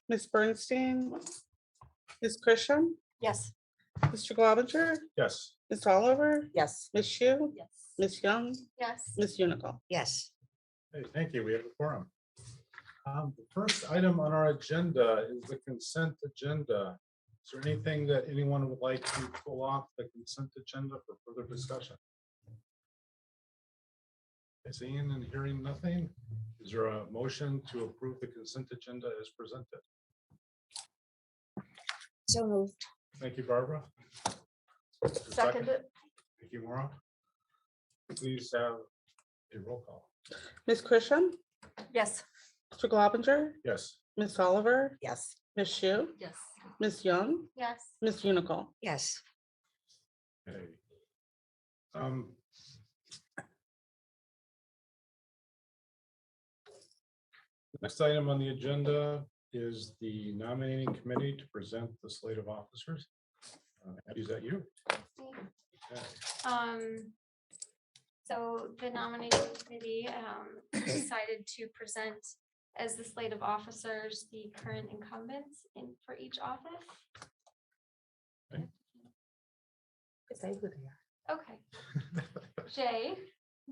Ms. Bernstein, Ms. Christian, Yes. Mr. Globinger, Yes. Ms. Oliver, Yes. Ms. Shu, Yes. Ms. Young, Yes. Ms. Unical. Yes. Hey, thank you. We have a quorum. The first item on our agenda is the consent agenda. Is there anything that anyone would like to pull off the consent agenda for further discussion? Seeing and hearing nothing, is there a motion to approve the consent agenda as presented? So moved. Thank you, Barbara. Seconded. Thank you, Maura. Please have a roll call. Ms. Christian, Yes. Mr. Globinger, Yes. Ms. Oliver, Yes. Ms. Shu, Yes. Ms. Young, Yes. Ms. Unical. Yes. Okay. Next item on the agenda is the nominating committee to present the slate of officers. Abby, is that you? Okay. So the nominating committee decided to present as the slate of officers, the current incumbents for each office. Say who they are. Okay. Jay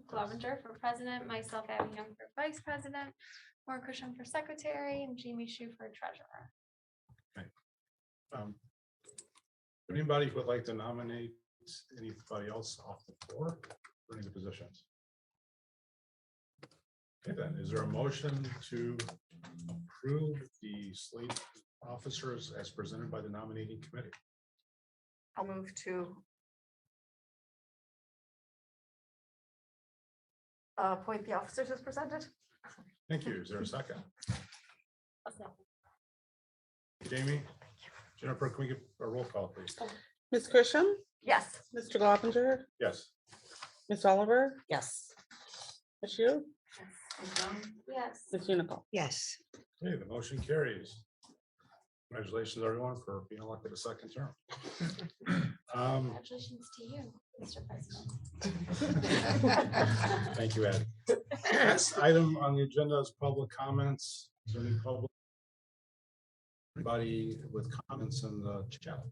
Globinger for president, myself, Abby Young for vice president, Maura Christian for secretary, and Jamie Shu for treasurer. Anybody who would like to nominate anybody else off the floor for any of the positions? Okay, then, is there a motion to approve the slate of officers as presented by the nominating committee? I'll move to appoint the officers as presented. Thank you. Is there a second? Jamie? Jennifer, can we get a roll call, please? Ms. Christian, Yes. Mr. Globinger, Yes. Ms. Oliver, Yes. Ms. Shu, Yes. Ms. Unical. Yes. Okay, the motion carries. Congratulations, everyone, for being elected a second term. Congratulations to you, Mr. President. Thank you, Ed. Next item on the agenda is public comments. Is there any public? Anybody with comments in the chat?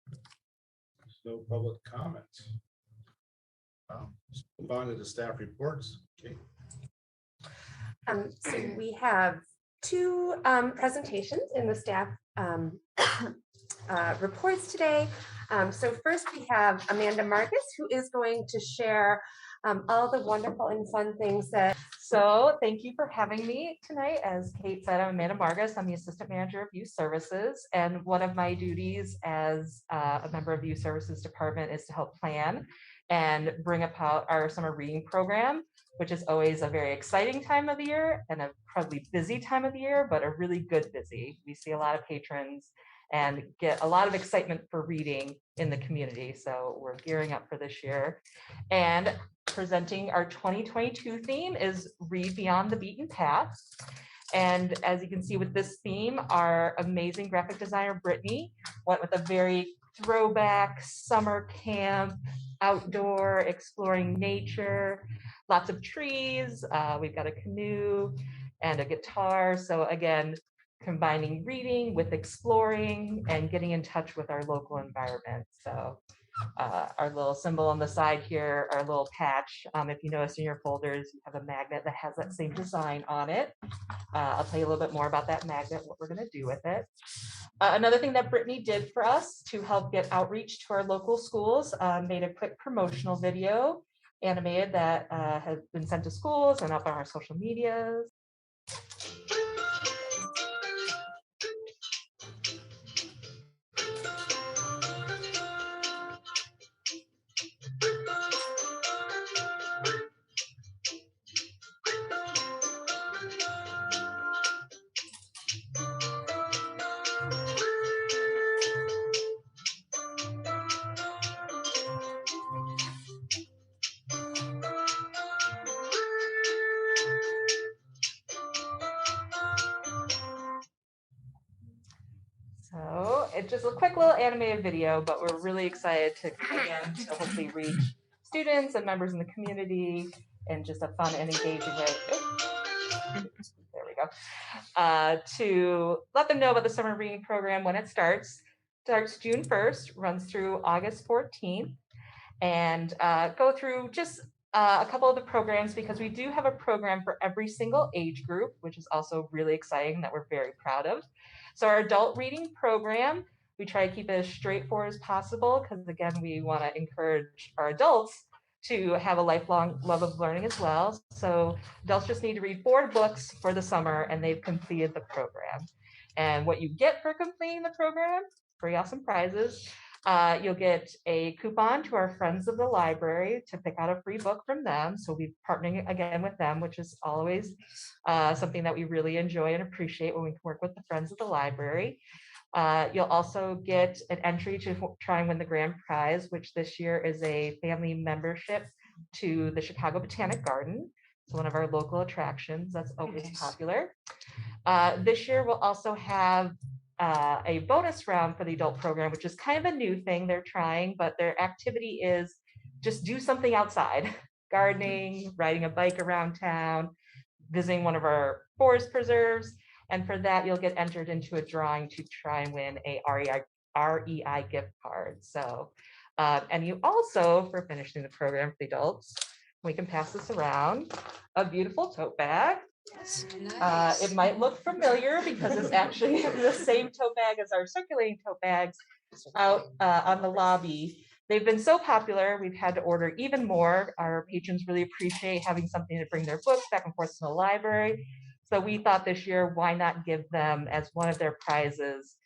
There's no public comments. Let's move on to the staff reports. Okay. So we have two presentations in the staff reports today. So first we have Amanda Marcus, who is going to share all the wonderful and fun things that. So thank you for having me tonight. As Kate said, I'm Amanda Marcus. I'm the Assistant Manager of Youth Services. And one of my duties as a member of the Youth Services Department is to help plan and bring about our summer reading program, which is always a very exciting time of the year and a probably busy time of the year, but a really good busy. We see a lot of patrons and get a lot of excitement for reading in the community. So we're gearing up for this year. And presenting our 2022 theme is Read Beyond the Beaten Path. And as you can see with this theme, our amazing graphic designer, Brittany, went with a very throwback summer camp, outdoor, exploring nature, lots of trees. We've got a canoe and a guitar. So again, combining reading with exploring and getting in touch with our local environment. So our little symbol on the side here, our little patch. If you notice in your folders, you have a magnet that has that same design on it. I'll tell you a little bit more about that magnet, what we're going to do with it. Another thing that Brittany did for us to help get outreach to our local schools, made a quick promotional video animated that has been sent to schools and up on our social medias. So it's just a quick little animated video, but we're really excited to hopefully reach students and members in the community in just a fun and engaging way. There we tomorrow, to let them know about the summer reading program when it starts. Starts June 1st, runs through August 14th, and go through just a couple of the programs, because we do have a program for every single age group, which is also really exciting, that we're very proud of. So our adult reading program, we try to keep it as straightforward as possible, because again, we want to encourage our adults to have a lifelong love of learning as well. So adults just need to read 4 books for the summer, and they've completed the program. And what you get for completing the program, pretty awesome prizes. You'll get a coupon to our Friends of the Library to pick out a free book from them. So we'll be partnering again with them, which is always something that we really enjoy and appreciate when we can work with the Friends of the Library. You'll also get an entry to try and win the grand prize, which this year is a family membership to the Chicago Botanic Garden. It's one of our local attractions that's always popular. This year we'll also have a bonus round for the adult program, which is kind of a new thing they're trying, but their activity is just do something outside, gardening, riding a bike around town, visiting one of our forest preserves. And for that, you'll get entered into a drawing to try and win a REI gift card. So, and you also, for finishing the program for the adults, we can pass this around, a beautiful tote bag. It might look familiar because it's actually the same tote bag as our circulating tote bags out on the lobby. They've been so popular, we've had to order even more. Our patrons really appreciate having something to bring their books back and forth to the library. So we thought this year, why not give them as one of their prizes,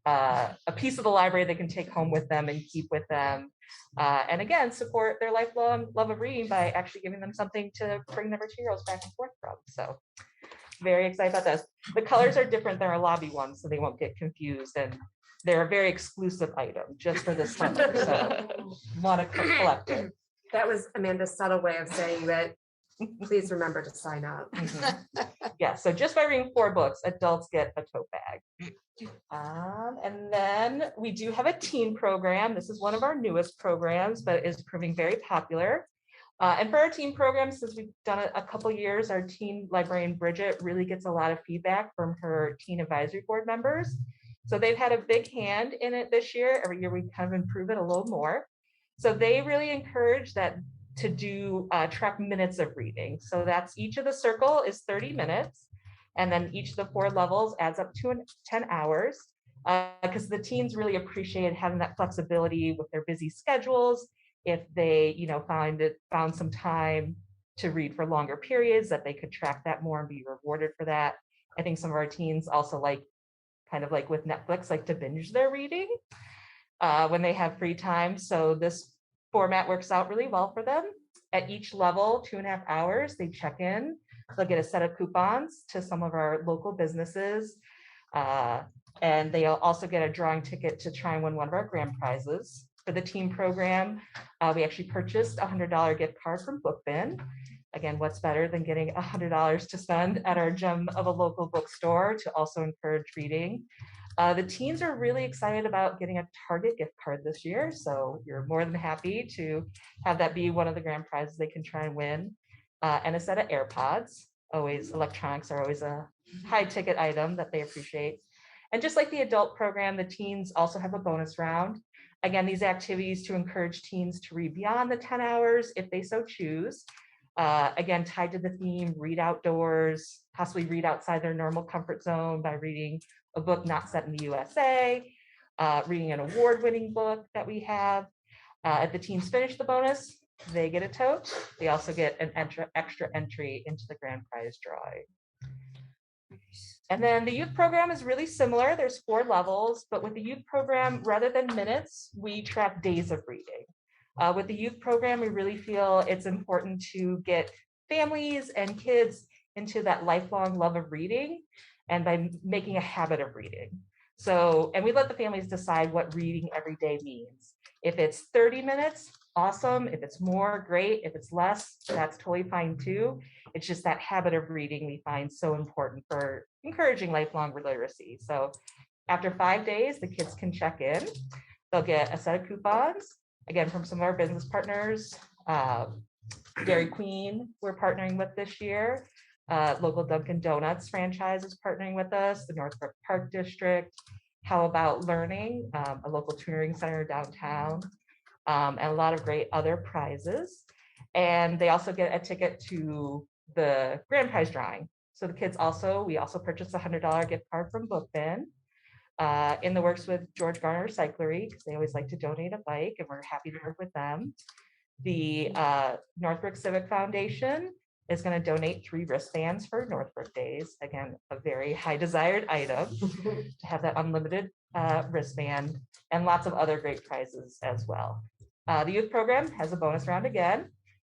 a piece of the library they can take home with them and keep with them. And again, support their lifelong love of reading by actually giving them something to bring their materials back and forth from. So very excited about this. The colors are different than our lobby ones, so they won't get confused. And they're a very exclusive item just for this summer. So want to collect it. That was Amanda's subtle way of saying that, please remember to sign up. Yeah, so just by reading 4 books, adults get a tote bag. And then we do have a teen program. This is one of our newest programs, but is proving very popular. And for our teen program, since we've done it a couple years, our teen librarian, Bridget, really gets a lot of feedback from her teen advisory board members. So they've had a big hand in it this year. Every year we kind of improve it a little more. So they really encourage that to do track minutes of reading. So that's each of the circle is 30 minutes. And then each of the 4 levels adds up to 10 hours. Because the teens really appreciate having that flexibility with their busy schedules. If they, found some time to read for longer periods, that they could track that more and be rewarded for that. I think some of our teens also kind of like with Netflix, like to binge their reading when they have free time. So this format works out really well for them. At each level, 2.5 hours, they check in. They'll get a set of coupons to some of our local businesses. And they'll also get a drawing ticket to try and win one of our grand prizes. For the teen program, we actually purchased a $100 gift card from BookBin. Again, what's better than getting $100 to spend at our gem of a local bookstore to also encourage reading? The teens are really excited about getting a Target gift card this year. So you're more than happy to have that be one of the grand prizes they can try and win. And a set of AirPods. Electronics are always a high ticket item that they appreciate. And just like the adult program, the teens also have a bonus round. Again, these activities to encourage teens to read beyond the 10 hours if they so choose. Again, tied to the theme, read outdoors, possibly read outside their normal comfort zone by reading a book not set in the USA, reading an award-winning book that we have. If the teens finish the bonus, they get a tote. They also get an extra entry into the grand prize drawing. And then the youth program is really similar. There's 4 levels, but with the youth program, rather than minutes, we track days of reading. With the youth program, we really feel it's important to get families and kids into that lifelong love of reading and by making a habit of reading. So, and we let the families decide what reading every day means. If it's 30 minutes, awesome. If it's more, great. If it's less, that's totally fine too. It's just that habit of reading we find so important for encouraging lifelong literacy. So after 5 days, the kids can check in. They'll get a set of coupons, again, from some of our business partners. Dairy Queen, we're partnering with this year. Local Dunkin' Donuts franchise is partnering with us, the Northbrook Park District. How About Learning, a local tutoring center downtown, and a lot of great other prizes. And they also get a ticket to the grand prize drawing. So the kids we also purchased a $100 gift card from Book Bin. In the works with George Garner Recyclery, because they always like to donate a bike, and we're happy to work with them. The Northbrook Civic Foundation is going to donate 3 wristbands for Northbrook Days. Again, a very high desired item to have that unlimited wristband, and lots of other great prizes as well. The youth program has a bonus round again.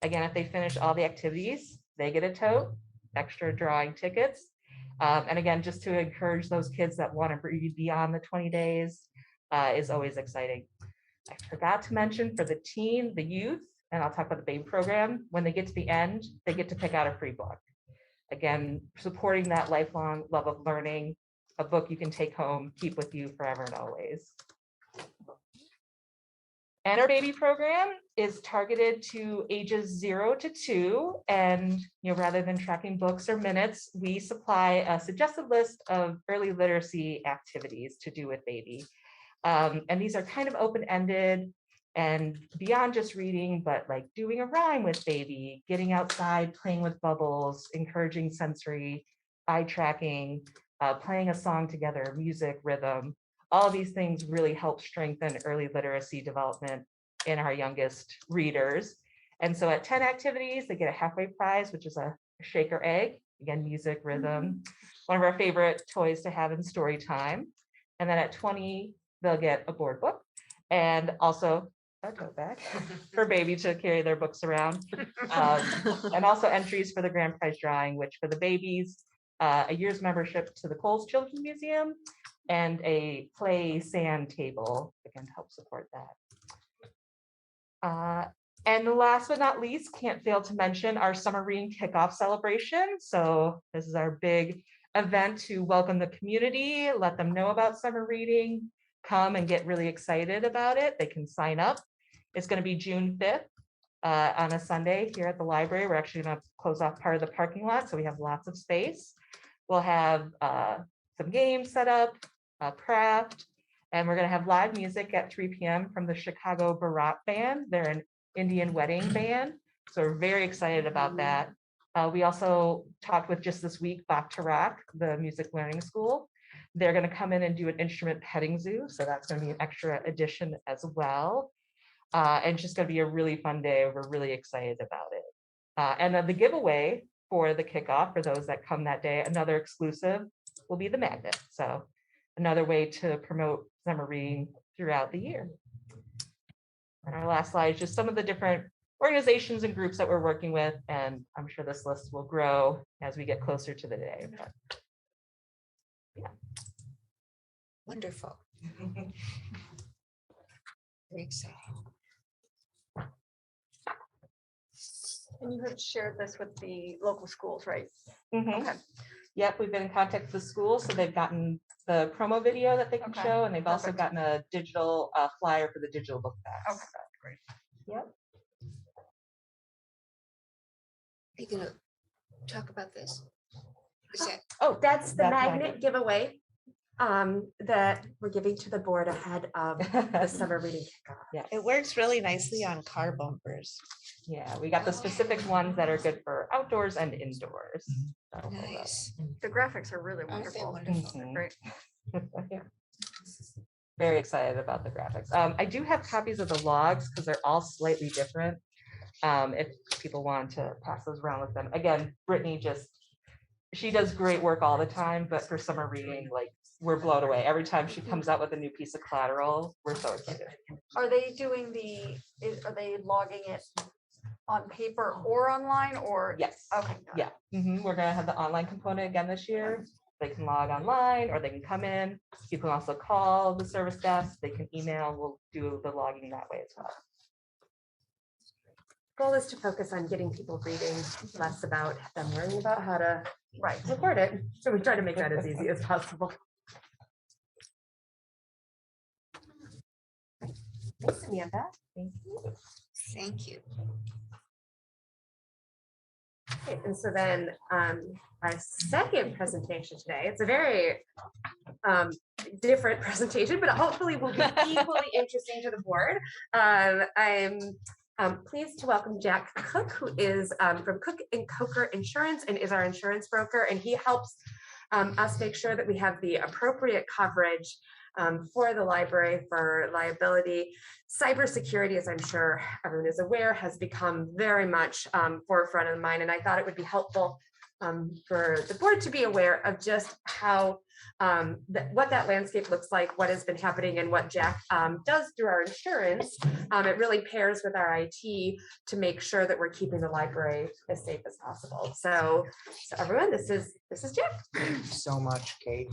Again, if they finish all the activities, they get a tote, extra drawing tickets. And again, just to encourage those kids that want to read beyond the 20 days is always exciting. I forgot to mention for the youth, and I'll talk about the baby program, when they get to the end, they get to pick out a free book. Again, supporting that lifelong love of learning, a book you can take home, keep with you forever and always. And our baby program is targeted to ages 0 to 2. And rather than tracking books or minutes, we supply a suggested list of early literacy activities to do with baby. And these are kind of open-ended and beyond just reading, but like doing a rhyme with baby, getting outside, playing with bubbles, encouraging sensory, eye tracking, playing a song together, music, rhythm. All of these things really help strengthen early literacy development in our youngest readers. And so at 10 activities, they get a halfway prize, which is a shaker egg. Again, music, rhythm, one of our favorite toys to have in story time. And then at 20, they'll get a board book and also a tote bag for baby to carry their books around. And also entries for the grand prize drawing, which for the babies, a year's membership to the Coles Children's Museum and a play sand table, again, to help support that. And last but not least, can't fail to mention our summer reading kickoff celebration. So this is our big event to welcome the community, let them know about summer reading, come and get really excited about it. They can sign up. It's going to be June 5th on a Sunday here at the library. We're actually going to close off part of the parking lot, so we have lots of space. We'll have some games set up, a craft, and we're going to have live music at 3 p.m. from the Chicago Barat Band. They're an Indian wedding band, so we're very excited about that. We also talked with just this week, Bach to Rock, the music learning school. They're going to come in and do an instrument petting zoo, so that's going to be an extra addition as well. And it's just going to be a really fun day. We're really excited about it. And then the giveaway for the kickoff, for those that come that day, another exclusive will be the magnet. So another way to promote summer reading throughout the year. And our last slide is just some of the different organizations and groups that we're working with. And I'm sure this list will grow as we get closer to the day. But, yeah. Wonderful. Very exciting. And you had shared this with the local schools, right? Mhm. Okay. Yep, we've been in contact with the school, so they've gotten the promo video that they can Okay, show, and they've also perfect. gotten a digital flyer for the digital book bags. Okay, great. Yep. Are you gonna talk about this? Is that, Oh, That's the That's magnet giveaway that we're giving to the board ahead of the summer reading kickoff. yes. It works really nicely on car bumpers. Yeah, we got the specific ones that are good for outdoors and indoors. So, nice? The graphics are really Aren't they wonderful. wonderful? Mhm. Great. Yeah. Very excited about the graphics. I do have copies of the logs because they're all slightly different. If people want to pass those around with them. Again, Brittany she does great work all the time, but for summer reading, like we're blown away. Every time she comes out with a new piece of collateral, we're so excited. Are they doing are they logging it on paper or online or? Yes. Okay. got it. Yeah. We're gonna have the online component again this year. They can log online or they can come in. You can also call the service desk. They can email. We'll do the logging that way as well. Goal is to focus on getting people reading, less about them worrying about how to Right. record it. So we try to make that as easy as possible. Thanks, Amanda. Thank you. Thank you. Okay, and so then our second presentation today, it's a very different presentation, but hopefully will be equally interesting to the board. I'm pleased to welcome Jack Cook, who is from Cook and Coker Insurance and is our insurance broker, and he helps us make sure that we have the appropriate coverage for the library for liability. Cybersecurity, as I'm sure everyone is aware, has become very much forefront of mind, and I thought it would be helpful for the board to be aware of just how what that landscape looks like, what has been happening, and what Jack does through our insurance. It really pairs with our IT to make sure that we're keeping the library as safe as possible. So everyone, this is Jack. So much, Kate.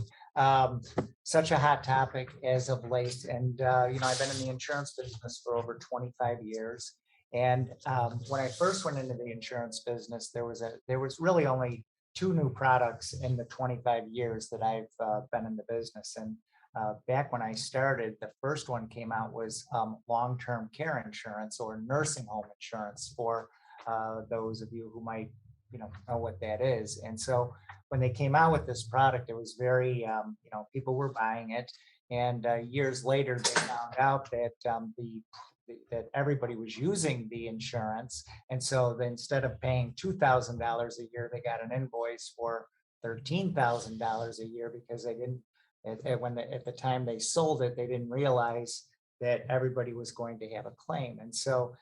Such a hot topic as of late. And, I've been in the insurance business for over 25 years. And when I first went into the insurance business, there was really only 2 new products in the 25 years that I've been in the business. And back when I started, the first one came out was long-term care insurance or nursing home insurance for those of you who might know what that is. And so when they came out with this product, it was very, people were buying it. And years later, they found out that that everybody was using the insurance. And so instead of paying $2,000 a year, they got an invoice for $13,000 a year because they didn't, at the time they sold it, they didn't realize that everybody was going to have a claim. And so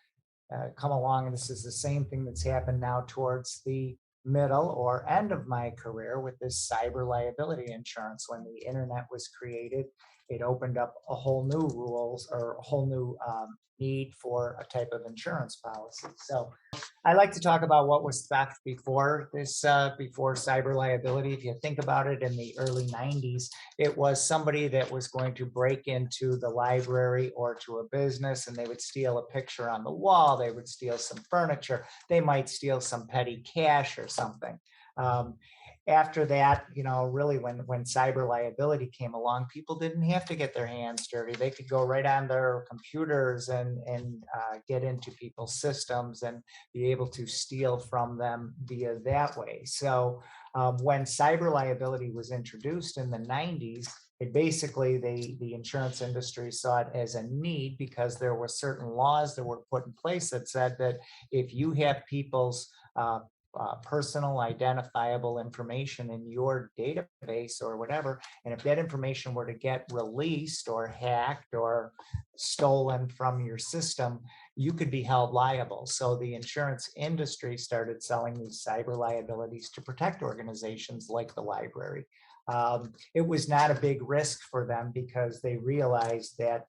come along, and this is the same thing that's happened now towards the middle or end of my career with this cyber liability insurance. When the internet was created, it opened up a whole new rules or a whole new need for a type of insurance policy. So I like to talk about what was theft before this, before cyber liability. If you think about it, in the early 90s, it was somebody that was going to break into the library or to a business, and they would steal a picture on the wall. They would steal some furniture. They might steal some petty cash or something. After that, really when cyber liability came along, people didn't have to get their hands dirty. They could go right on their computers and get into people's systems and be able to steal from them via that way. So when cyber liability was introduced in the 90s, it basically, the insurance industry saw it as a need because there were certain laws that were put in place that said that if you have people's personal identifiable information in your database or whatever, and if that information were to get released or hacked or stolen from your system, you could be held liable. So the insurance industry started selling these cyber liabilities to protect organizations like the library. It was not a big risk for them because they realized that,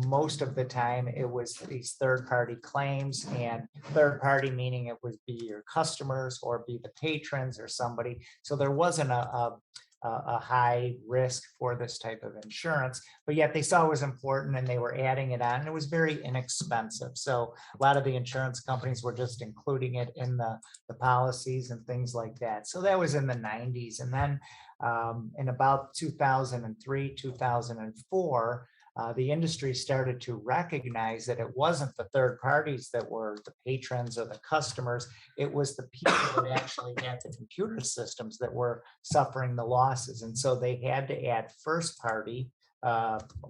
most of the time it was these third-party claims, and third-party meaning it would be your customers or be the patrons or somebody. So there wasn't a high risk for this type of insurance, but yet they saw it was important and they were adding it on, and it was very inexpensive. So a lot of the insurance companies were just including it in the policies and things like that. So that was in the 90s. And then in about 2003, 2004, the industry started to recognize that it wasn't the third parties that were the patrons or the customers. It was the people that actually had the computer systems that were suffering the losses. And so they had to add first party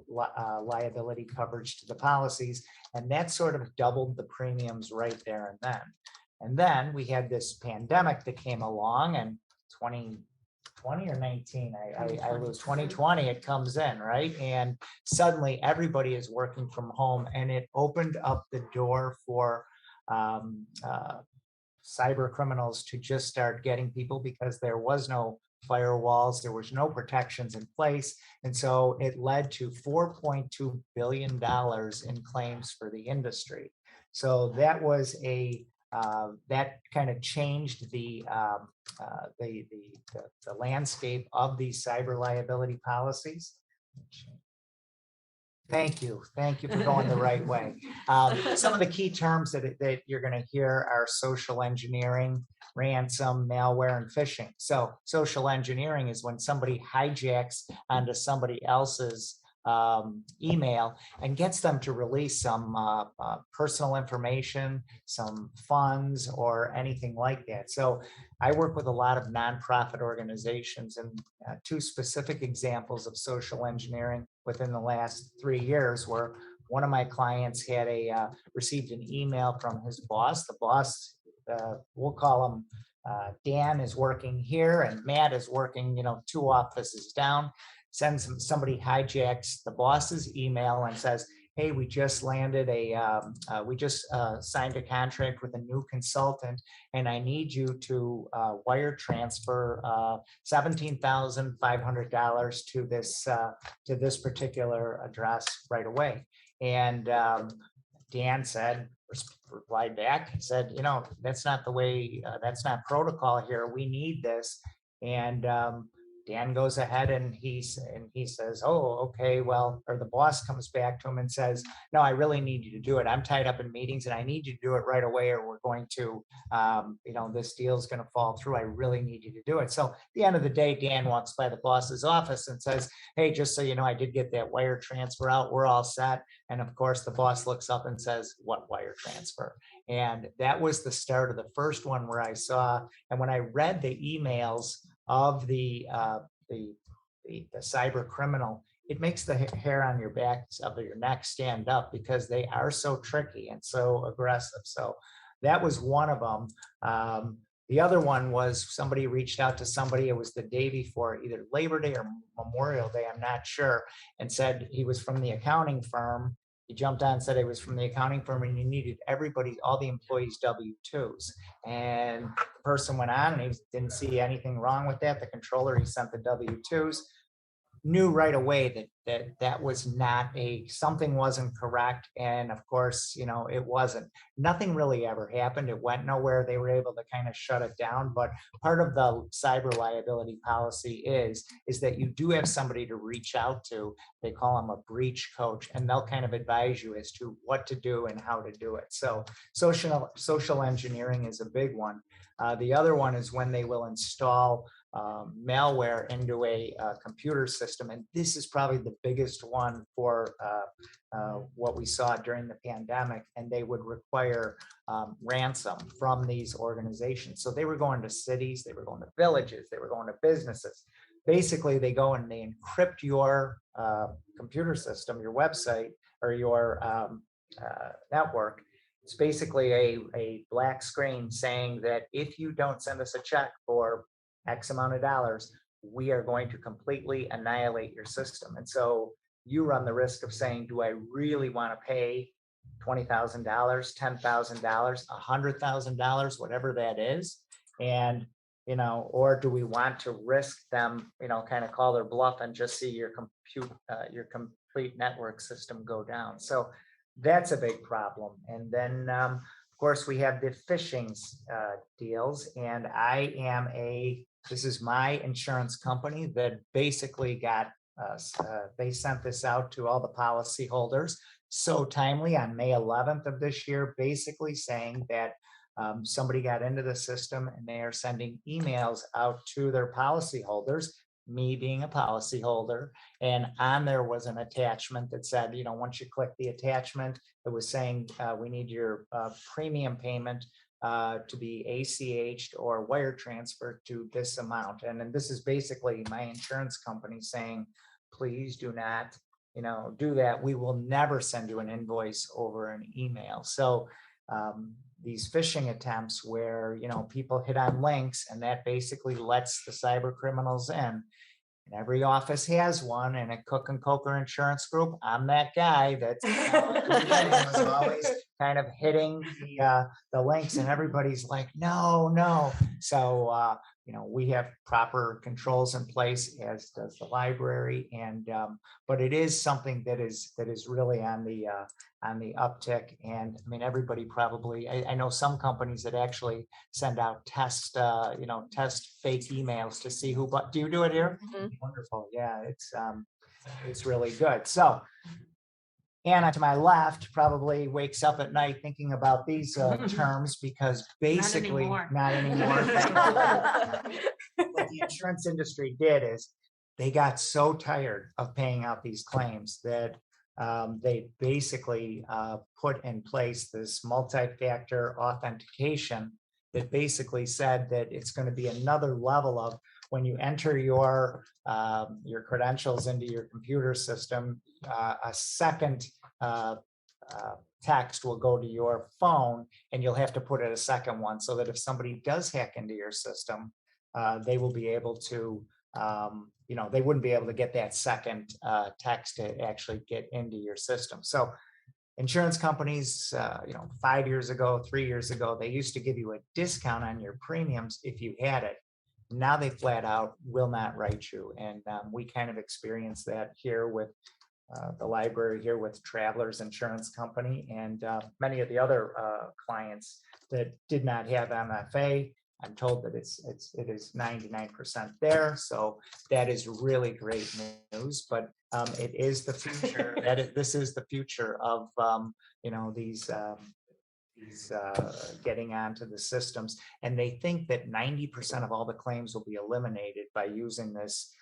liability coverage to the policies. And that sort of doubled the premiums right there and then. And then we had this pandemic that came along, and 2020 or 19, I lose 2020, it comes in, right? And suddenly everybody is working from home, and it opened up the door for cyber criminals to just start getting people because there was no firewalls, there was no protections in place. And so it led to $4.2 billion in claims for the industry. So that was that kind of changed the landscape of these cyber liability policies. Thank you for going the right way. Some of the key terms that you're going to hear are social engineering, ransom, malware, and phishing. So social engineering is when somebody hijacks onto somebody else's email and gets them to release some personal information, some funds, or anything like that. So I work with a lot of nonprofit organizations, and two specific examples of social engineering within the last 3 years were one of my clients had received an email from his boss. The boss, we'll call him Dan, is working here and Matt is working, 2 offices down. Sends somebody hijacks the boss's email and says, hey, we just landed we just signed a contract with a new consultant, and I need you to wire transfer $17,500 to this particular address right away. And Dan replied back and said, that's not the way, that's not protocol here. We need this. And Dan goes ahead and he says, oh, okay, well, or the boss comes back to him and says, no, I really need you to do it. I'm tied up in meetings and I need you to do it right away, or we're going to, this deal is going to fall through. I really need you to do it. So at the end of the day, Dan walks by the boss's office and says, hey, just so you know, I did get that wire transfer out. We're all set. And of course, the boss looks up and says, what wire transfer? And that was the start of the first one where I saw, and when I read the emails of the cyber criminal, it makes the hair on your back of your neck stand up, because they are so tricky and so aggressive. So that was one of them. The other one was somebody reached out to somebody. It was the day before either Labor Day or Memorial Day, I'm not sure, and said he was from the accounting firm. He jumped on and said he was from the accounting firm and he needed all the employees' W-2s. And the person went on and he didn't see anything wrong with that. The controller, he sent the W-2s, knew right away that was not something wasn't correct. And of course, it wasn't. Nothing really ever happened. It went nowhere. They were able to kind of shut it down. But part of the cyber liability policy is that you do have somebody to reach out to. They call them a breach coach, and they'll kind of advise you as to what to do and how to do it. So social engineering is a big one. The other one is when they will install malware into a computer system. And this is probably the biggest one for what we saw during the pandemic. And they would require ransom from these organizations. So they were going to cities, they were going to villages, they were going to businesses. Basically, they go and they encrypt your computer system, your website, or your network. It's basically a black screen saying that if you don't send us a check for X amount of dollars, we are going to completely annihilate your system. And so you run the risk of saying, do I really want to pay $20,000, $10,000, $100,000, whatever that is? And, or do we want to risk them, kind of call their bluff and just see your complete network system go down? So that's a big problem. And then, of course, we have the phishing deals. And this is my insurance company that basically they sent this out to all the policy holders so timely on May 11th of this year, basically saying that somebody got into the system and they are sending emails out to their policy holders, me being a policy holder, and on there was an attachment that said, once you click the attachment, it was saying we need your premium payment to be ACH'd or wire transferred to this amount. And then this is basically my insurance company saying, please do not, do that. We will never send you an invoice over an email. So these phishing attempts where, people hit on links and that basically lets the cyber criminals in. And every office has one, and at Cook and Coker Insurance Group, I'm that guy that's always kind of hitting the links, and everybody's like, no. So, we have proper controls in place, as does the library, and but it is something that is really on the uptick. And I mean, everybody probably, I know some companies that actually send out test fake emails to see who, but do you do it here? Mhm. Wonderful. Yeah, it's really good. So Anna to my left probably wakes up at night thinking about these terms, because basically anymore. not anymore. What the insurance industry did is they got so tired of paying out these claims that they basically put in place this multi-factor authentication that basically said that it's going to be another level of when you enter your credentials into your computer system, a second text will go to your phone, and you'll have to put in a second one so that if somebody does hack into your system, they will be able to, they wouldn't be able to get that second text to actually get into your system. So insurance companies, 5 years ago, 3 years ago, they used to give you a discount on your premiums if you had it. Now they flat out will not write you. And we kind of experienced that here with the library here with Travelers Insurance Company and many of the other clients that did not have MFA. I'm told that it is 99% there. So that is really great news, but it is the future. This is the future of, these getting onto the systems. And they think that 90% of all the claims will be eliminated by using this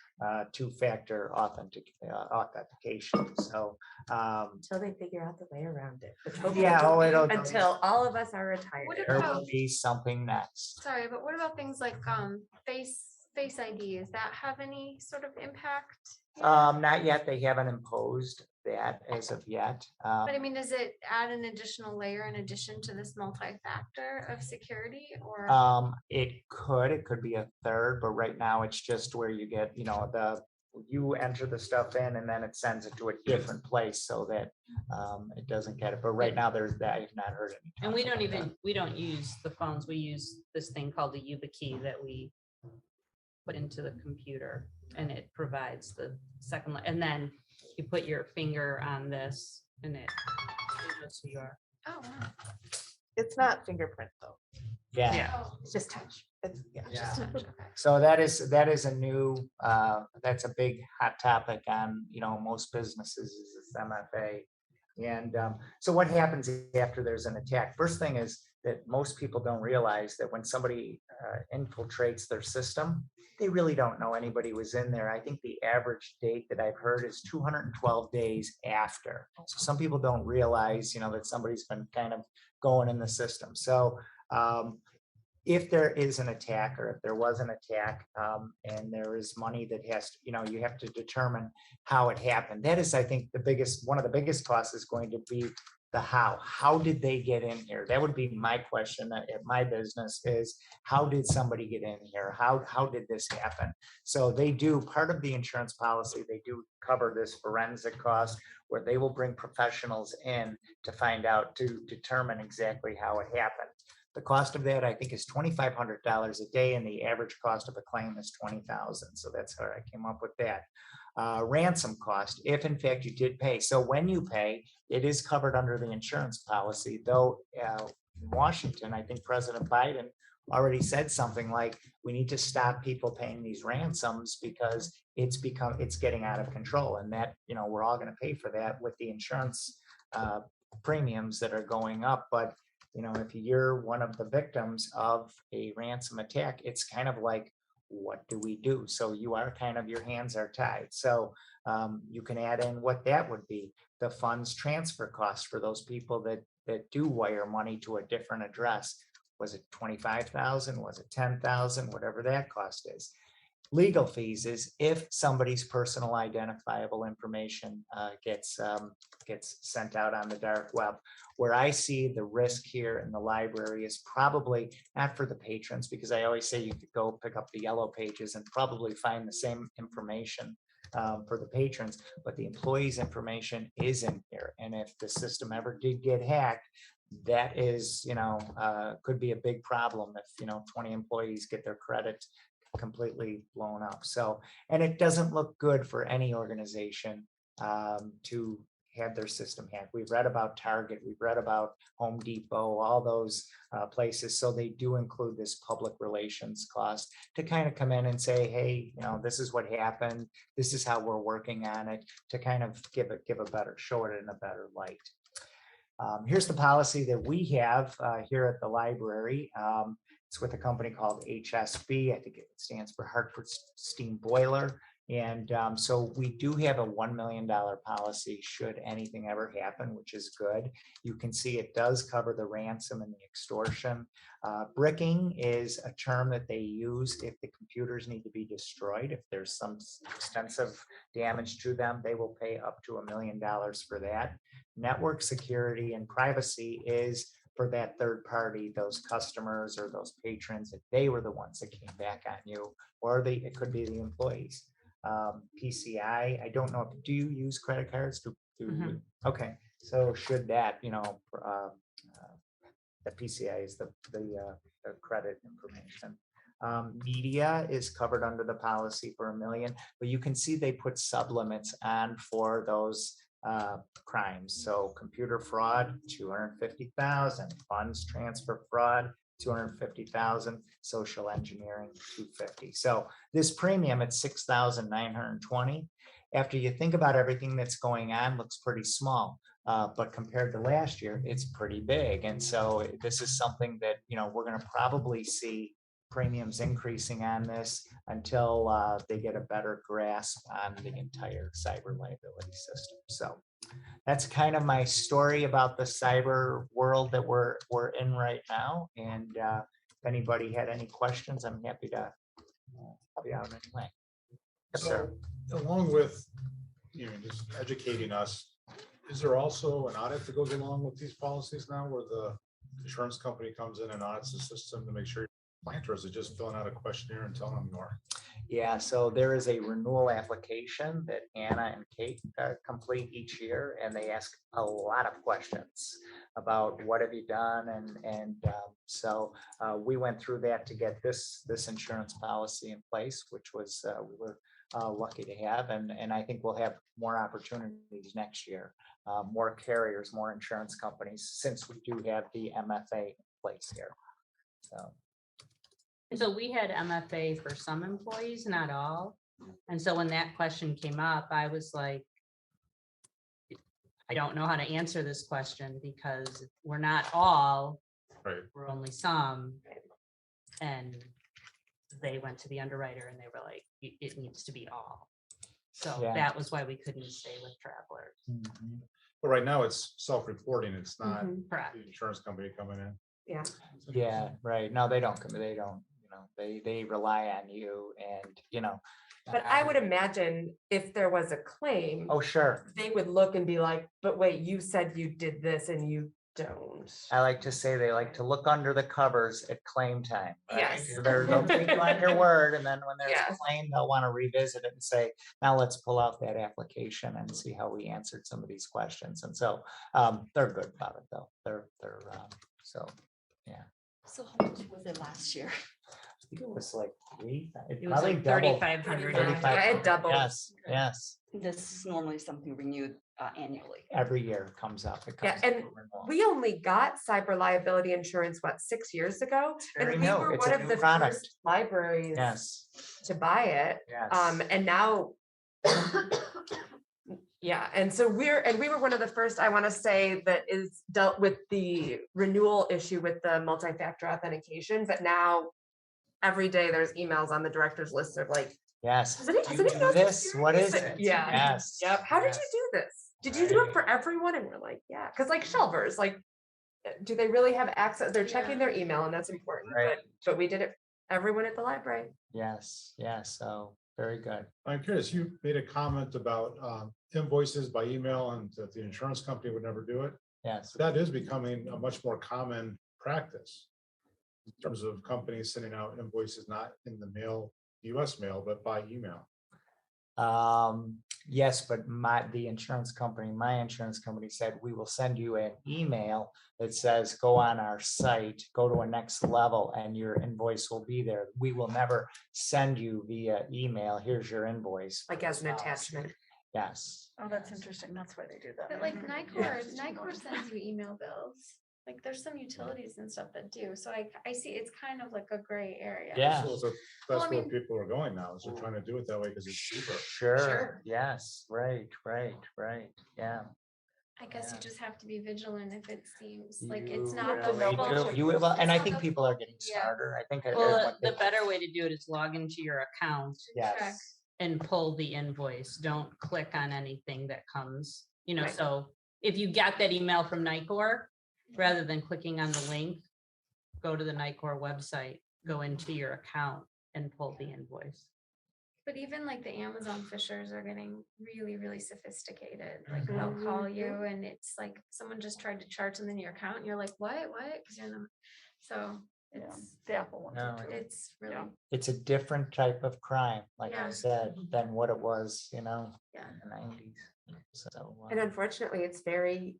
two-factor authentication. So Until they figure out the way around it. Let's hope yeah, until all of us are retired. What there about- will be something next. Sorry, but what about things like face ID? Does that have any sort of impact? Not yet. They haven't imposed that as of yet. But I mean, does it add an additional layer in addition to this multi-factor of security or? It could be a third, but right now it's just where you get, you enter the stuff in and then it sends it to a different place so that it doesn't get it. But right now there's that. I've not heard any. And we don't use the phones. We use this thing called the YubiKey that we put into the computer, and it provides the second, and then you put your finger on this and it knows who you are. Oh, wow. It's not fingerprint though. Yeah. Oh, It's just touch. It's, yeah. Yeah. okay. So that is a new, that's a big hot topic on, most businesses is this MFA. And so what happens after there's an attack? First thing is that most people don't realize that when somebody infiltrates their system, they really don't know anybody was in there. I think the average date that I've heard is 212 days after. So some people don't realize, that somebody's been kind of going in the system. So if there is an attack or if there was an attack and there is money that has, you have to determine how it happened. That is, I think, one of the biggest costs is going to be the how. How did they get in here? That would be my question at my business is, how did somebody get in here? How did this happen? So they do, part of the insurance policy, they do cover this forensic cost where they will bring professionals in to find out, to determine exactly how it happened. The cost of that, I think, is $2,500 a day, and the average cost of a claim is $20,000. So that's how I came up with that. Ransom cost, if in fact you did pay. So when you pay, it is covered under the insurance policy, though in Washington, I think President Biden already said something like, we need to stop people paying these ransoms because it's getting out of control, and that, we're all going to pay for that with the insurance premiums that are going up. But if you're one of the victims of a ransom attack, it's kind of like, what do we do? So you are your hands are tied. So you can add in what that would be, the funds transfer cost for those people that do wire money to a different address. Was it 25,000? Was it 10,000? Whatever that cost is. Legal fees is if somebody's personal identifiable information gets sent out on the dark web. Where I see the risk here in the library is probably not for the patrons, because I always say you could go pick up the yellow pages and probably find the same information for the patrons, but the employees' information is in here. And if the system ever did get hacked, that is, could be a big problem if, 20 employees get their credit completely blown up. So, and it doesn't look good for any organization to have their system hacked. We've read about Target, we've read about Home Depot, all those places. So they do include this public relations cost to kind of come in and say, hey, this is what happened. This is how we're working on it, to kind of show it in a better light. Here's the policy that we have here at the library. It's with a company called HSB. I think it stands for Hartford Steam Boiler. And so we do have a $1 million policy should anything ever happen, which is good. You can see it does cover the ransom and the extortion. Bricking is a term that they use if the computers need to be destroyed. If there's some extensive damage to them, they will pay up to $1 million for that. Network security and privacy is for that third party, those customers or those patrons, if they were the ones that came back on you, or it could be the employees. PCI, I don't know, do you use credit cards? Mhm. Okay, so should that, the PCI is the credit information. Media is covered under the policy for $1 million, but you can see they put sublimits on for those crimes. So computer fraud, 250,000, funds transfer fraud, 250,000, social engineering, 250. So this premium at 6,920, after you think about everything that's going on, looks pretty small. But compared to last year, it's pretty big. And so this is something that, we're going to probably see premiums increasing on this until they get a better grasp on the entire cyber liability system. So that's kind of my story about the cyber world that we're in right now. And if anybody had any questions, I'm happy to help you out in any way. Yes, sir. So along with, just educating us, is there also an audit that goes along with these policies now where the insurance company comes in and audits the system to make sure planters are just filling out a questionnaire and telling them more? Yeah, so there is a renewal application that Anna and Kate complete each year, and they ask a lot of questions about what have you done, and so we went through that to get this insurance policy in place, which was we were lucky to have, and I think we'll have more opportunities next year, more carriers, more insurance companies, since we do have the MFA in place here. So we had MFA for some employees, not all. And so when that question came up, I was like, I don't know how to answer this question because we're not all, Right. we're only some. And they went to the underwriter and they were like, it needs to be all. So Yeah. that was why we couldn't stay with travelers. Mhm. But right now it's self-reporting. It's not Correct. the insurance company coming in. Yeah. Yeah, right. No, they don't come, they don't, they rely on you and, But I would imagine if there was a claim, oh, sure. they would look and be like, but wait, you said you did this and you don't. I like to say they like to look under the covers at claim time. Right? Yes. They'll take you on your word, and then when there's a Yes. claim, they'll want to revisit it and say, now let's pull out that application and see how we answered some of these questions. And so they're good about it, though. They're so, yeah. So how much was it last year? I think it was like It was like 3,500. Yeah, it doubled. Yes. This is normally something renewed annually. Every year it comes up. It Yeah, comes up and for renewal. we only got cyber liability insurance, 6 years ago? very And we new. were It's one a of new the product. first libraries Yes. to buy it. Yes. And now, yeah, and so we were one of the first, I want to say, that is dealt with the renewal issue with the multi-factor authentication, but now every day there's emails on the director's list of like, Yes. Has any- Do has you anyone do else this? What is it? experienced it? Yeah. Yes. yep, how did yes. you do this? Did you do it Right. for everyone? And we're like, yeah, because like shelvers, do they really have access? They're checking their email and that's important, Right. but we did it, everyone at the library. Yes. Yes. So very good. I'm curious, you made a comment about invoices by email and that the insurance company would never do it. Yes. That is becoming a much more common practice in terms of companies sending out invoices, not in the mail, US mail, but by email. Yes, but my insurance company said, we will send you an email that says, go on our site, go to a next level and your invoice will be there. We will never send you via email. Here's your invoice. Like as an attachment. Yes. Oh, that's interesting. That's why they do that. But like NICOR sends you email bills. Like there's some utilities and stuff that do. So I see it's kind of like a gray area. Yeah. So that's Well, I where mean- people are going now, is they're trying to do it that way because it's cheaper. Sure. Yes. Right. Yeah. I guess you just have to be vigilant if it seems like You it's not really the do. full- You will, and it's I not think the people are full- getting yeah. smarter. I think. Well, the better way to do it is log into your account Yes. and pull the invoice. Don't click on anything that comes, you know, Right. so if you got that email from NICOR, rather than clicking on the link, go to the NICOR website, go into your account and pull the invoice. But even like the Amazon fishers are getting really, really sophisticated. Like they'll call you and it's like someone just tried to charge something in your account and you're like, what? Because you're in the, so it's, The Apple ones. No, it's really, it's a different type of crime, like Yeah. I said, than what it was, you know, yeah. in the 90s. So, And unfortunately, it's very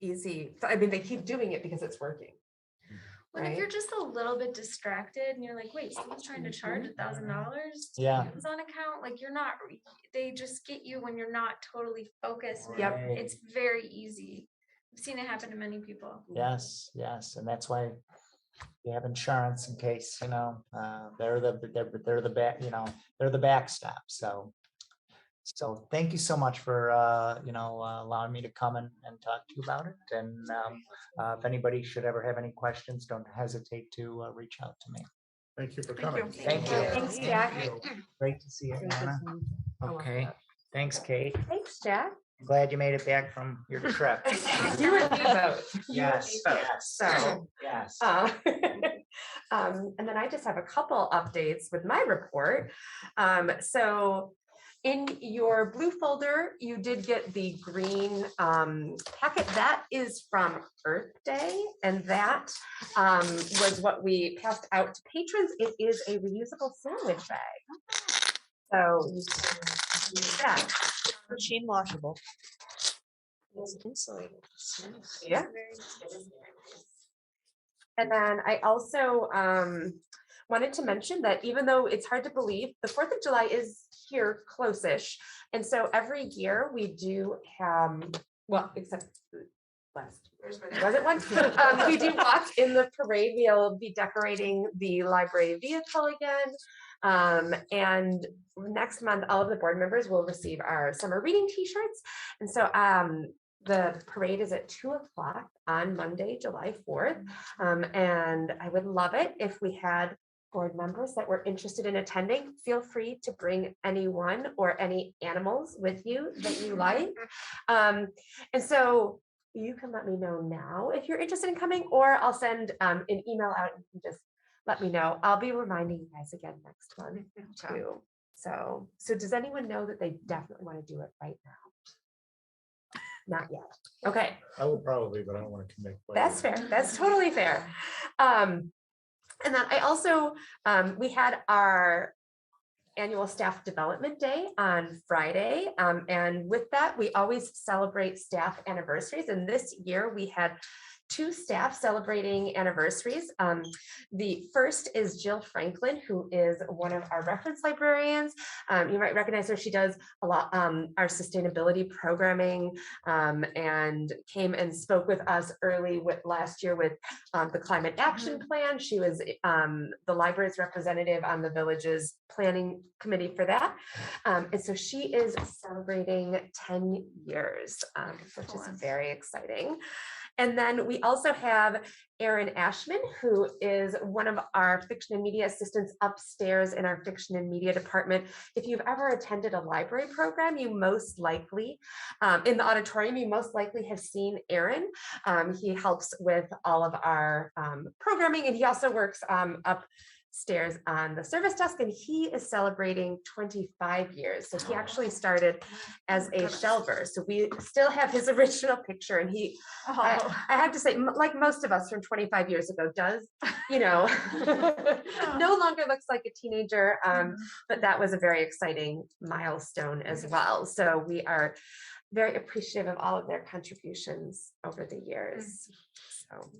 easy. I mean, they keep doing it because it's working. Well, if you're Right. just a little bit distracted and you're like, wait, someone's trying to charge $1,000 to Yeah. the Amazon account, like you're not, they just get you when you're not totally focused. and Yep. Right. It's very easy. I've seen it happen to many people. Yes, yes, and that's why you have insurance in case, you know, they're the back, you know, they're the backstop. So thank you so much for, you know, allowing me to come and talk to you about it. And if anybody should ever have any questions, don't hesitate to reach out to me. Thank you for coming. Thank you. Thanks, Jack. Great to see you, Anna. Okay, thanks, Kate. Thanks, Jack. Glad you made it back from your trip. You and me both. You and Yes, me both. yes. So. Yes. And then I just have a couple updates with my report. So in your blue folder, you did get the green packet. That is from Earth Day, and that was what we passed out to patrons. It is a reusable sandwich bag. So you can use that. Machine washable. It's insulated. Yeah. And then I also wanted to mention that even though it's hard to believe, the 4th of July is here close-ish. And so every year we do have, well, except last year's, wasn't one. We do walk in the parade. We'll be decorating the library vehicle again. And next month, all of the board members will receive our summer reading t-shirts. And so the parade is at 2 o'clock on Monday, July 4th. And I would love it if we had board members that were interested in attending. Feel free to bring anyone or any animals with you that you like. And so you can let me know now if you're interested in coming, or I'll send an email out and you can just let me know. I'll be reminding you guys again next month too. So does anyone know that they definitely want to do it right now? Not yet. Okay, I will probably, but I don't want to commit. quite that's yet. fair. That's totally fair. And then I also, we had our annual staff development day on Friday. And with that, we always celebrate staff anniversaries. And this year we had 2 staff celebrating anniversaries. The first is Jill Franklin, who is one of our reference librarians. You might recognize her. She does a lot our sustainability programming, and came and spoke with us early last year with the climate action plan. She was the library's representative on the village's planning committee for that. And so she is celebrating 10 years, which is very exciting. And then we also have Erin Ashman, who is one of our fiction and media assistants upstairs in our fiction and media department. If you've ever attended a library program, you most likely, in the auditorium, you most likely have seen Erin. He helps with all of our programming, and he also works upstairs on the service desk, and he is celebrating 25 years. So he actually started as a shelver. So we still have his original picture, and he, I have to say, like most of us from 25 years ago, does, you know, no longer looks like a teenager, but that was a very exciting milestone as well. So we are very appreciative of all of their contributions over the years. So.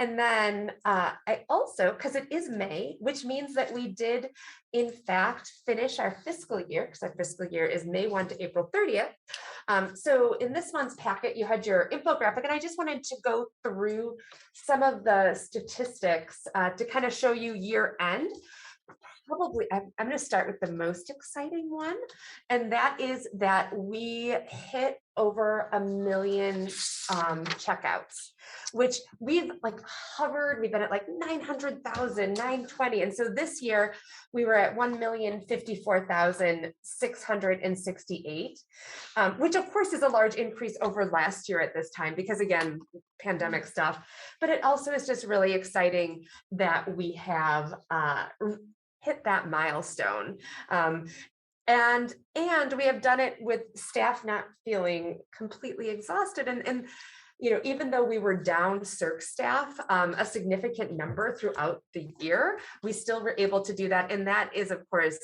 And then I also, because it is May, which means that we did, in fact, finish our fiscal year, because our fiscal year is May 1 to April 30th. So in this month's packet, you had your infographic, and I just wanted to go through some of the statistics to kind of show you year end. I'm going to start with the most exciting one. And that is that we hit over 1 million checkouts, which we've like hovered, we've been at like 900,000, 920. And so this year we were at 1,054,668, which of course is a large increase over last year at this time, because again, pandemic stuff, but it also is just really exciting that we have hit that milestone. And we have done it with staff not feeling completely exhausted. And you know, even though we were down circ staff, a significant number throughout the year, we still were able to do that. And that is, of course,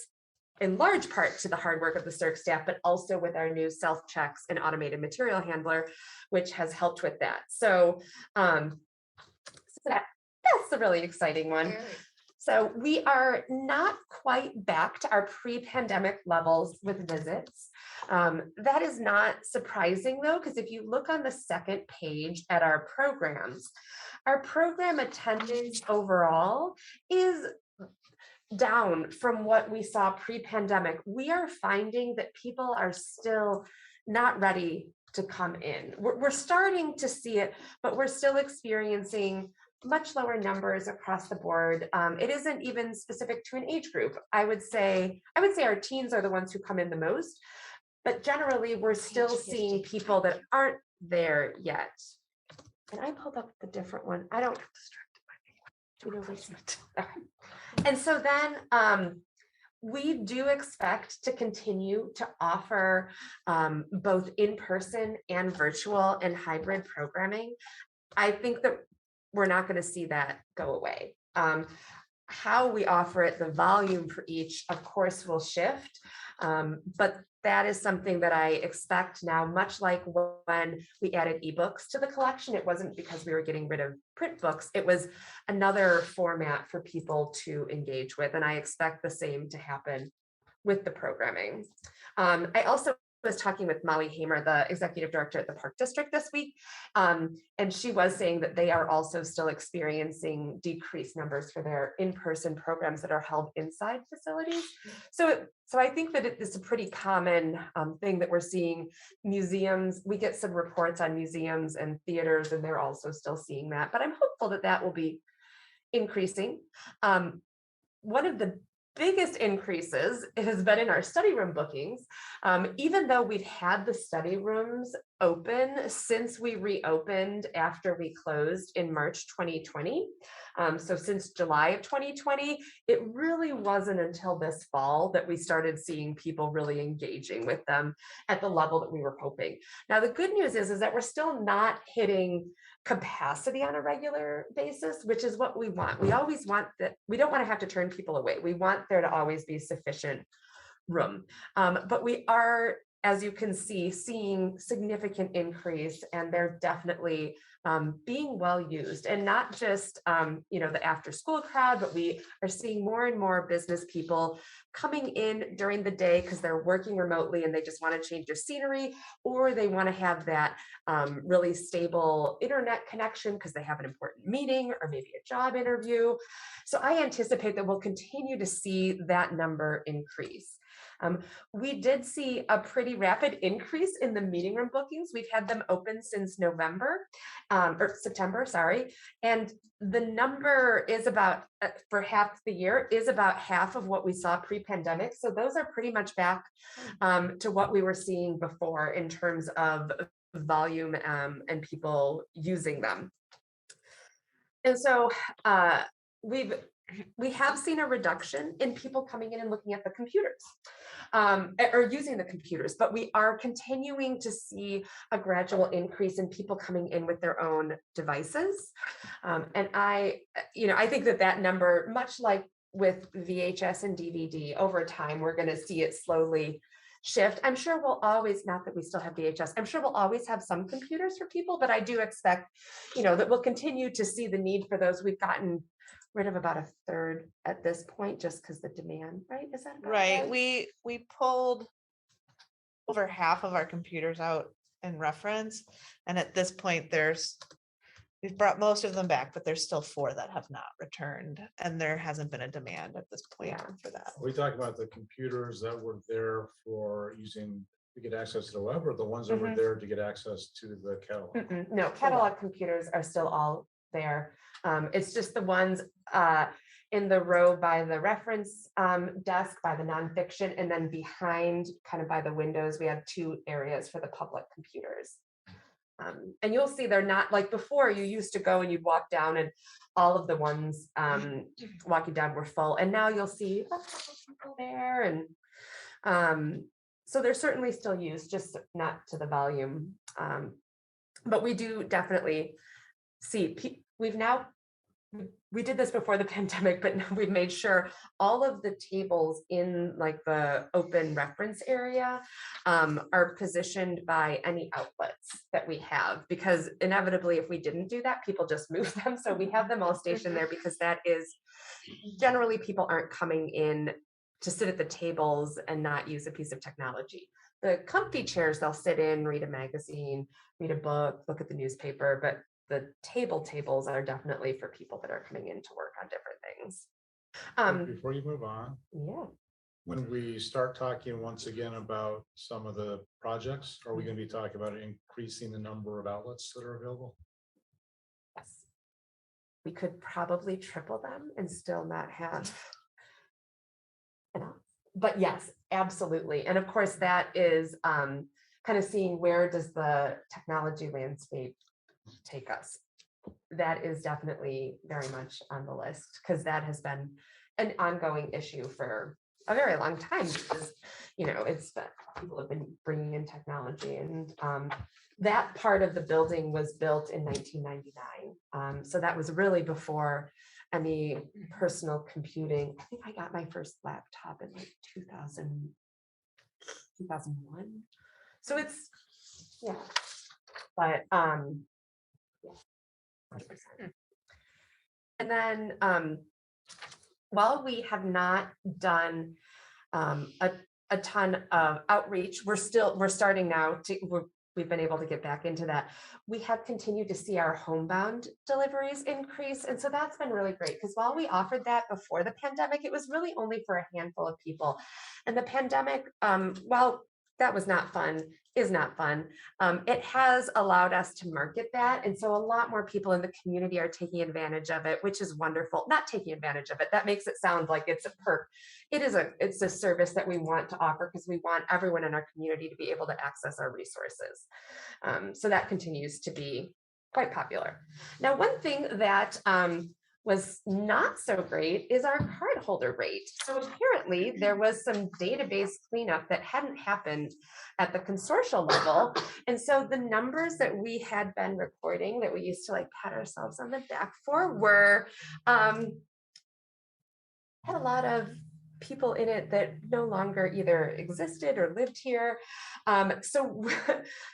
in large part to the hard work of the circ staff, but also with our new self-checks and automated material handler, which has helped with that. So, that's the really exciting one. Very. So we are not quite back to our pre-pandemic levels with visits. That is not surprising though, because if you look on the second page at our programs, our program attendance overall is down from what we saw pre-pandemic. We are finding that people are still not ready to come in. We're starting to see it, but we're still experiencing much lower numbers across the board. It isn't even specific to an age group. I would say our teens are the ones who come in the most, but generally we're still seeing people that aren't there yet. And I pulled up the different one. I don't. Do you know what's not? Okay. And so then we do expect to continue to offer both in-person and virtual and hybrid programming. I think that we're not going to see that go away. How we offer it, the volume for each, of course, will shift. But that is something that I expect now, much like when we added ebooks to the collection. It wasn't because we were getting rid of print books. It was another format for people to engage with. And I expect the same to happen with the programming. I also was talking with Molly Hamer, the executive director at the Park District this week. And she was saying that they are also still experiencing decreased numbers for their in-person programs that are held inside facilities. So I think that it is a pretty common thing that we're seeing. Museums, we get some reports on museums and theaters, and they're also still seeing that, but I'm hopeful that that will be increasing. One of the biggest increases has been in our study room bookings. Even though we've had the study rooms open since we reopened after we closed in March 2020. So since July of 2020, it really wasn't until this fall that we started seeing people really engaging with them at the level that we were hoping. Now, the good news is that we're still not hitting capacity on a regular basis, which is what we want. We always want that. We don't want to have to turn people away. We want there to always be sufficient room. But we are, as you can see, seeing significant increase, and they're definitely being well used, and not just the after school crowd, but we are seeing more and more business people coming in during the day because they're working remotely and they just want to change their scenery, or they want to have that really stable internet connection because they have an important meeting or maybe a job interview. So I anticipate that we'll continue to see that number increase. We did see a pretty rapid increase in the meeting room bookings. We've had them open since September, sorry. And the number is about, for half the year, is about half of what we saw pre-pandemic. So those are pretty much back to what we were seeing before in terms of volume and people using them. And so we have seen a reduction in people coming in and looking at the computers or using the computers, but we are continuing to see a gradual increase in people coming in with their own devices. And I think that number, much like with VHS and DVD, over time, we're going to see it slowly shift. I'm sure we'll always, not that we still have VHS, I'm sure we'll always have some computers for people, but I do expect, that we'll continue to see the need for those. We've gotten rid of about a third at this point, just because the demand, right? Is that about Right. We pulled over half of our computers out in reference. And at this point, there's We've brought most of them back, but there's still 4 that have not returned, and there hasn't been a demand at this point for that. We talk about the computers that were there for using to get access to the web, or the ones that were there to get access to the catalog. No, catalog computers are still all there. It's just the ones in the row by the reference desk, by the nonfiction, and then behind, kind of by the windows, we have 2 areas for the public computers. And you'll see they're not like before. You used to go and you'd walk down and all of the ones walking down were full. And now you'll see a couple people there. And so they're certainly still used, just not to the volume. But we do definitely see, we did this before the pandemic, but we've made sure all of the tables in like the open reference area are positioned by any outlets that we have, because inevitably if we didn't do that, people just move them. So we have them all stationed there because that is generally people aren't coming in to sit at the tables and not use a piece of technology. The comfy chairs, they'll sit in, read a magazine, read a book, look at the newspaper, but the tables are definitely for people that are coming in to work on different things. Before you move on, Yeah. when we start talking once again about some of the projects, are we going to be talking about increasing the number of outlets that are available? Yes. We could probably triple them and still not have enough. But yes, absolutely. And of course, that is kind of seeing where does the technology landscape take us. That is definitely very much on the list, because that has been an ongoing issue for a very long time, because it's that people have been bringing in technology, and that part of the building was built in 1999. So that was really before any personal computing. I think I got my first laptop in like 2001. So it's, yeah, but yeah, 100%. And then while we have not done a ton of outreach, we're starting now we've been able to get back into that. We have continued to see our homebound deliveries increase. And so that's been really great, because while we offered that before the pandemic, it was really only for a handful of people. And the pandemic, while that was not fun, is not fun, it has allowed us to market that. And so a lot more people in the community are taking advantage of it, which is wonderful. Not taking advantage of it, that makes it sound like it's a perk. It's a service that we want to offer, because we want everyone in our community to be able to access our resources. So that continues to be quite popular. Now, one thing that was not so great is our cardholder rate. So apparently there was some database cleanup that hadn't happened at the consortial level. And so the numbers that we had been recording, that we used to like pat ourselves on the back for, were had a lot of people in it that no longer either existed or lived here. So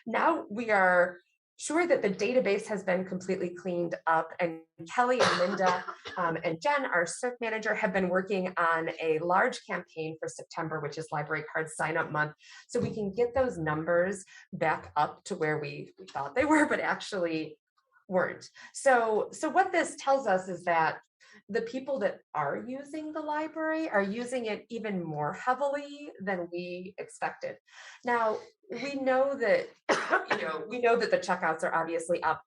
now we are sure that the database has been completely cleaned up, and Kelly and Linda and Jen, our CERC manager, have been working on a large campaign for September, which is Library Card Sign Up Month, so we can get those numbers back up to where we thought they were, but actually weren't. So what this tells us is that the people that are using the library are using it even more heavily than we expected. Now, we know that, the checkouts are obviously up.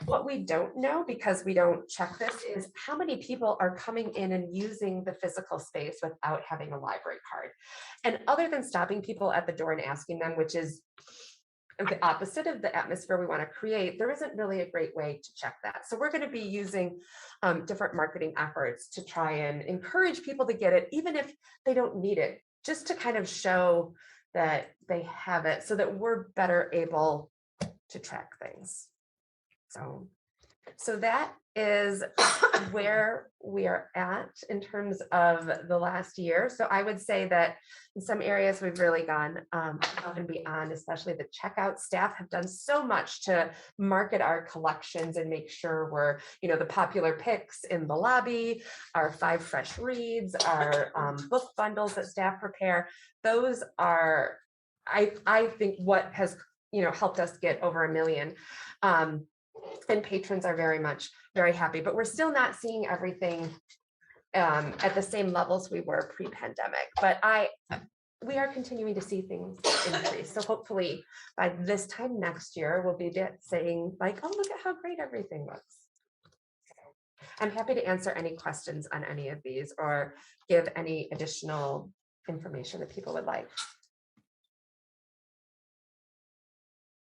What we don't know, because we don't check this, is how many people are coming in and using the physical space without having a library card. And other than stopping people at the door and asking them, which is the opposite of the atmosphere we want to create, there isn't really a great way to check that. So we're going to be using different marketing efforts to try and encourage people to get it, even if they don't need it, just to kind of show that they have it, so that we're better able to track things. So that is where we are at in terms of the last year. So I would say that in some areas we've really gone above and beyond, especially the checkout staff have done so much to market our collections and make sure we're, the popular picks in the lobby, our 5 fresh reads, our book bundles that staff prepare. Those are, I think, what has, helped us get over 1 million. And patrons are very happy, but we're still not seeing everything at the same levels we were pre-pandemic. But we are continuing to see things increase. So hopefully by this time next year, we'll be saying like, oh, look at how great everything looks. I'm happy to answer any questions on any of these or give any additional information that people would like.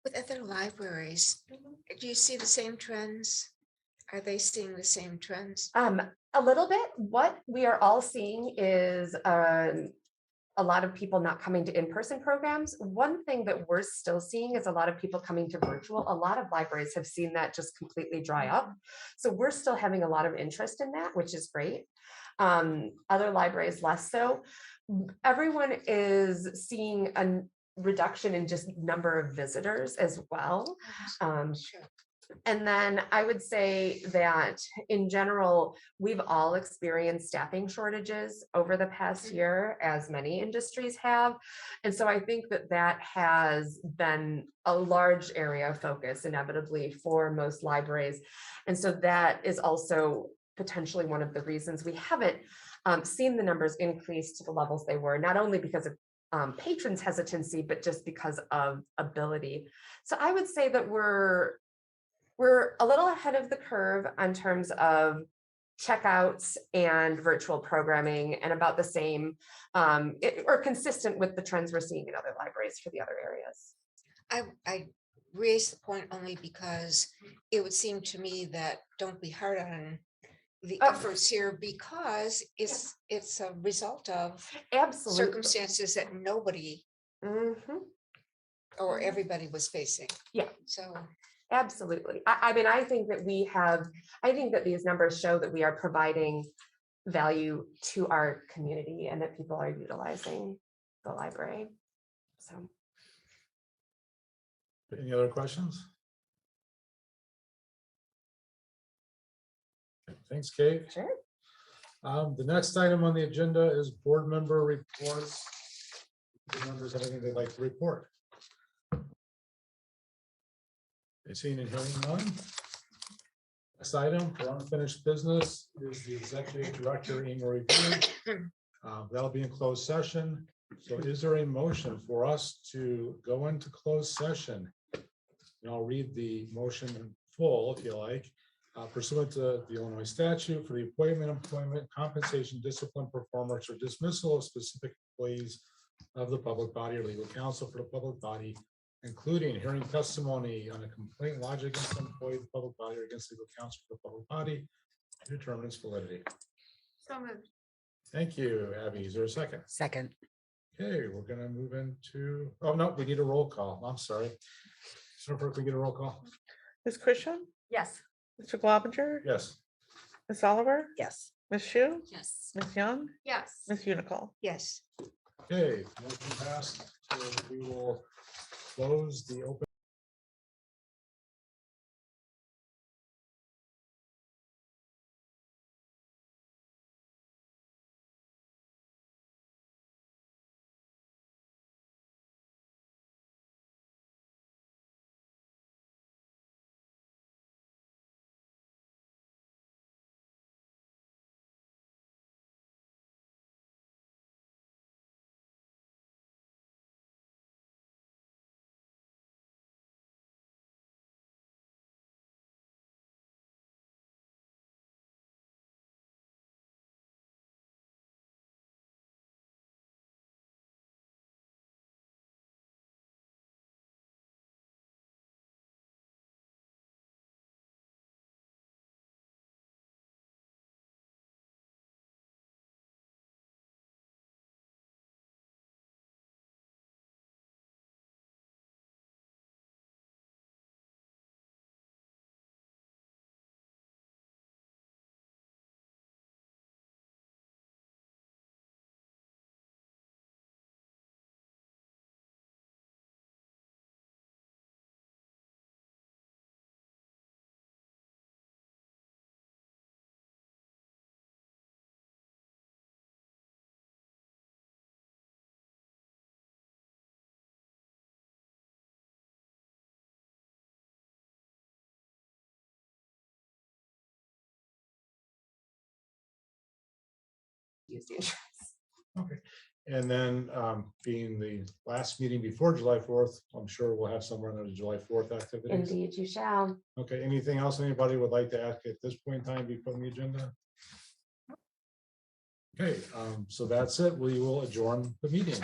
With other libraries, do you see the same trends? Are they seeing the same trends? A little bit. What we are all seeing is a lot of people not coming to in-person programs. One thing that we're still seeing is a lot of people coming to virtual. A lot of libraries have seen that just completely dry up. So we're still having a lot of interest in that, which is great. Other libraries less so. Everyone is seeing a reduction in just number of visitors as well. Sure. And then I would say that in general, we've all experienced staffing shortages over the past year, as many industries have. And so I think that that has been a large area of focus inevitably for most libraries. And so that is also potentially one of the reasons we haven't seen the numbers increase to the levels they were, not only because of patrons' hesitancy, but just because of ability. So I would say that we're a little ahead of the curve in terms of checkouts and virtual programming, and about the same or consistent with the trends we're seeing in other libraries for the other areas. I raised the point only because it would seem to me that don't be hard on the efforts here, because it's a result of Absolutely. circumstances that nobody or everybody was facing. Yeah. So absolutely. I mean, I think that these numbers show that we are providing value to our community and that people are utilizing the library. So. Any other questions? Okay, thanks, Kate. Sure. The next item on the agenda is board member reports. Do members have anything they'd like to report? Seeing and hearing none. Next item for unfinished business is the executive director annual review. That'll be in closed session. So is there a motion for us to go into closed session? And I'll read the motion in full if you like. Pursuant to the Illinois statute for the appointment, employment, compensation, discipline, performance, or dismissal of specific employees of the public body or legal counsel for the public body, including hearing testimony on a complaint lodged against an employee of the public body or against legal counsel for the public body, to determine its validity. So moved. Thank you, Abby. Is there a second? Second. Okay, we're gonna move into, oh, no, we need a roll call. I'm sorry. So if we can get a roll call? Ms. Christian, Yes. Mr. Globinger, Yes. Ms. Oliver, Yes. Ms. Shu, yes. Ms. Young, Yes. Ms. Unical. Yes. Okay, motion passed. So we will close the open. use the insurance. Okay. And then being the last meeting before July 4th, I'm sure we'll have somewhere on the July 4th activities. Indeed, you shall. Okay, anything else anybody would like to ask at this point in time before the agenda? Okay, so that's it. We will adjourn the meeting.